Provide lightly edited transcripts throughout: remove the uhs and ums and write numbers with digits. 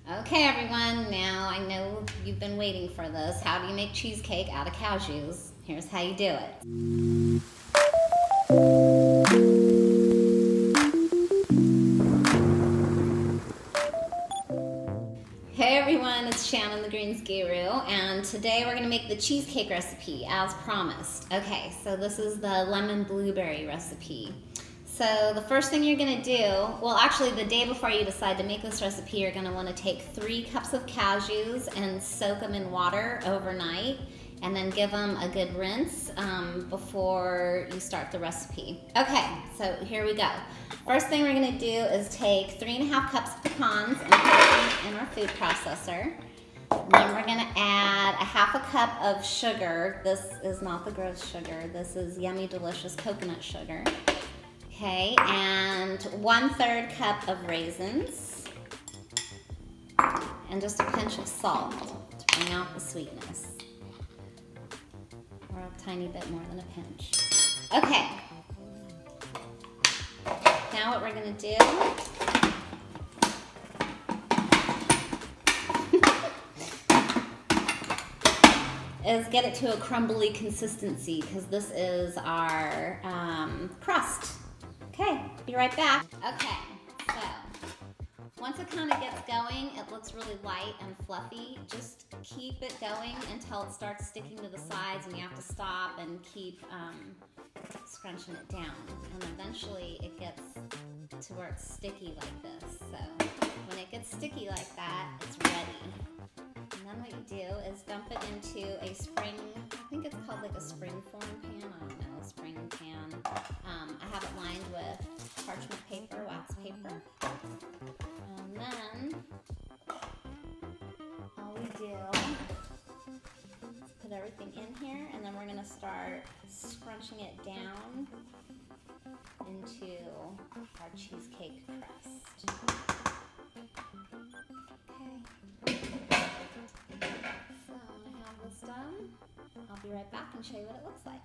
Okay everyone, now I know you've been waiting for this. How do you make cheesecake out of cashews? Here's how you do it. Hey everyone, it's Shannon the Greens Guru, and today we're going to make the cheesecake recipe as promised. Okay, so this is the lemon blueberry recipe. So the first thing you're going to do, well actually the day before you decide to make this recipe, you're going to want to take 3 cups of cashews and soak them in water overnight, and then give them a good rinse before you start the recipe. Okay, so here we go. First thing we're going to do is take 3.5 cups of pecans and put them in our food processor. And then we're going to add a 1/2 cup of sugar. This is not the gross sugar. This is yummy, delicious coconut sugar. Okay, and 1/3 cup of raisins. And just a pinch of salt to bring out the sweetness. Or a tiny bit more than a pinch. Okay. Now what we're going to do is get it to a crumbly consistency, because this is our crust. Okay, be right back. Okay, so once it kind of gets going, it looks really light and fluffy. Just keep it going until it starts sticking to the sides, and you have to stop and keep scrunching it down. And eventually it gets to where it's sticky like this. So when it gets sticky like that, it's ready. And then what you do is dump it into a spring, I think it's called like a spring form pan, I don't know, a spring pan. I have it lined with parchment paper, wax paper. And then all we do is put everything in here, and then we're going to start scrunching it down into our cheesecake crust. Okay. So when I have this done, I'll be right back and show you what it looks like.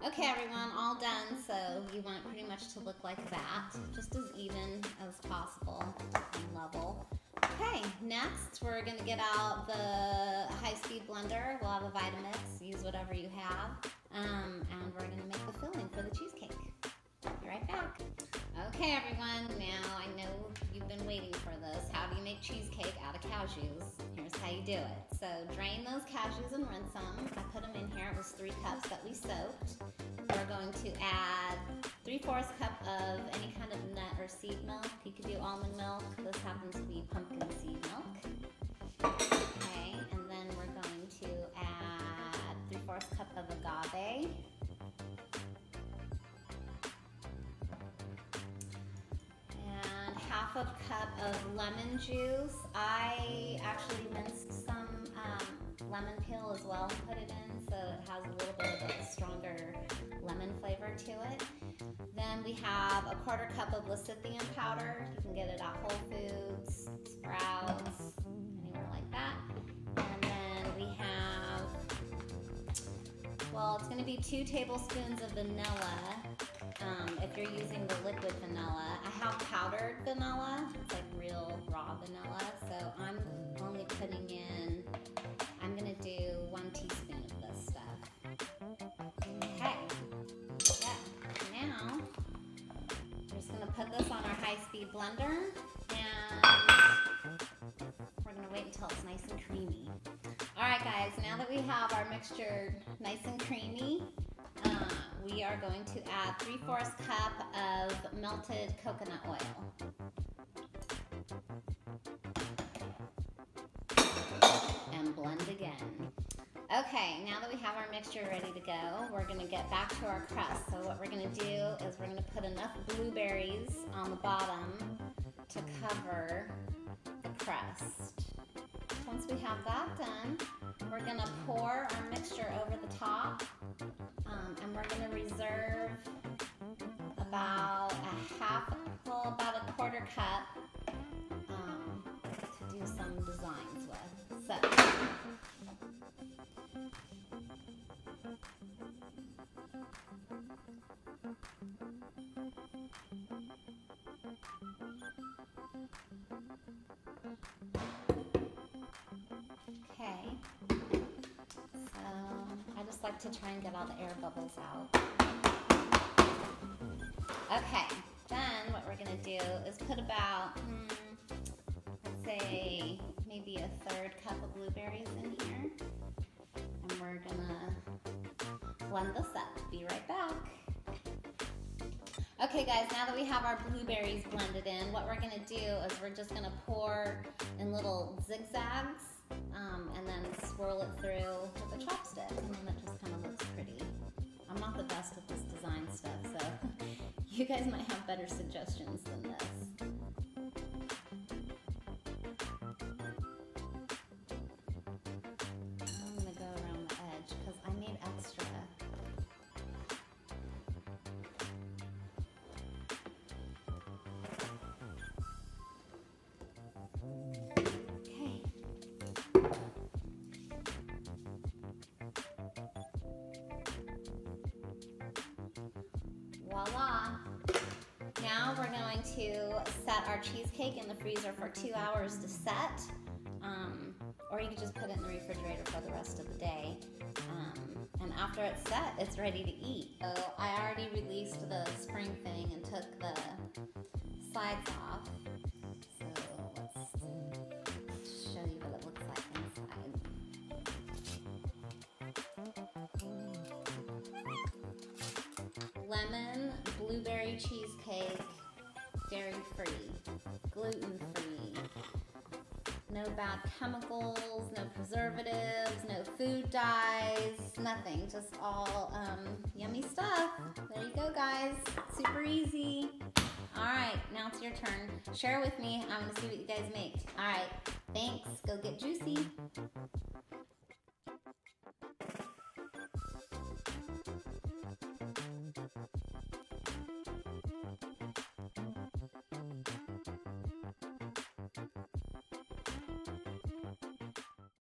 Okay everyone, all done. So you want it pretty much to look like that, just as even as possible and level. Okay, next we're going to get out the high-speed blender. We'll have a Vitamix, use whatever you have, and we're going to make the filling for the cheesecake. Be right back. Okay everyone, now I know you've been waiting for this. How do you make cheesecake out of cashews? Here's how you do it. So drain those cashews and rinse them. I put them in here. It was 3 cups that we soaked. We're going to add 3/4 cup of any kind of nut or seed milk. You could do almond milk. This happens to be pumpkin seed milk. Okay, and then we're going to add 3/4 cup of agave. And 1/2 cup of lemon juice. I actually minced some lemon peel as well and put it in, so it has a little bit of a stronger lemon flavor to it. Then we have a 1/4 cup of lecithin powder. You can get it at Whole Foods, Sprouts, anywhere like that. And then we have, well, it's going to be 2 tablespoons of vanilla. If you're using the liquid vanilla. I have powdered vanilla. It's like real raw vanilla. So I'm only putting in, I'm going to do 1 teaspoon of this stuff. Okay. So now we're just going to put this on our high-speed blender, and we're going to wait until it's nice and creamy. Alright guys, now that we have our mixture nice and creamy, we are going to add 3/4 cup of melted coconut oil. And blend again. Okay, now that we have our mixture ready to go, we're going to get back to our crust. So what we're going to do is we're going to put enough blueberries on the bottom to cover the crust. Once we have that done, we're going to pour our mixture over the top, and we're going to reserve about about a 1/4 cup to do some designs with. So just like to try and get all the air bubbles out. Okay, then what we're gonna do is put about, let's say maybe a 1/3 cup of blueberries in here. And we're gonna blend this up. Be right back. Okay guys, now that we have our blueberries blended in, what we're gonna do is we're just gonna pour in little zigzags and then swirl it through with a chopstick, and then it just kind of looks pretty. I'm not the best at this design stuff, so you guys might have better suggestions than this. I'm gonna go around the edge because I need extra. Voila! Now we're going to set our cheesecake in the freezer for 2 hours to set, or you can just put it in the refrigerator for the rest of the day. And after it's set, it's ready to eat. So I already released the spring thing and took the sides off. So let's show you what it looks like inside. Lemon Blueberry CheezCake, dairy-free, gluten-free, no bad chemicals, no preservatives, no food dyes, nothing, just all yummy stuff. There you go guys, super easy. Alright, now it's your turn. Share with me, I want to see what you guys make. Alright, thanks, go get juicy.